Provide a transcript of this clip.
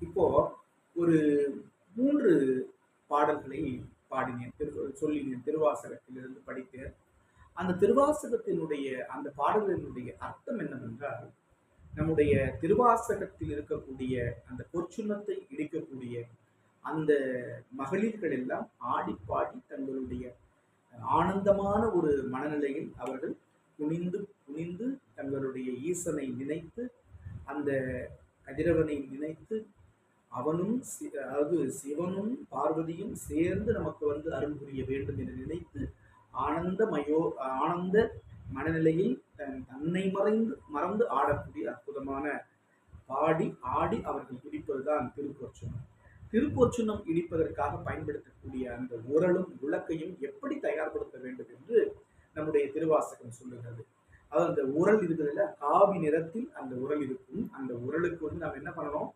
இப்போ ஒரு 3 பாடல்களை பாடினேன். சொல்லினேன். திருவாசகத்திலிருந்து படித்தேன். அந்த திருவாசகத்தினுடைய அந்த பாடல்களினுடைய அர்த்தம் என்னவென்றால், நம்முடைய திருவாசகத்தில் இருக்கக்கூடிய அந்த பொற்சுண்ணத்தை இடிக்கக்கூடிய அந்த மகளிர்கள் எல்லாம் ஆடி பாடி தங்களுடைய ஆனந்தமான ஒரு மனநிலையில் அவர்கள் குனிந்து குனிந்து தங்களுடைய ஈசனை நினைத்து, அந்த கதிரவனை நினைத்து, அவனும் அதாவது சிவனும் பார்வதியும் சேர்ந்து நமக்கு வந்து அருள் புரிய வேண்டும் என்று நினைத்து ஆனந்த மனநிலையில் தன்னை மறந்து ஆடக்கூடிய அற்புதமான பாடி ஆடி அவர்கள் இடிப்பதுதான் திருப்பொற்சுனம். திருப்பொற்சுனம் இடிப்பதற்காக பயன்படுத்தக்கூடிய அந்த உரலும் உலக்கையும் எப்படி தயார்படுத்த வேண்டும் என்று நம்முடைய திருவாசகம் சொல்லுகிறது. அதாவது அந்த உரல் இருக்குதுல்ல, காவி நிறத்தில் அந்த உரல் இருக்கும். அந்த உரலுக்கு வந்து நாம் என்ன பண்ணணும்,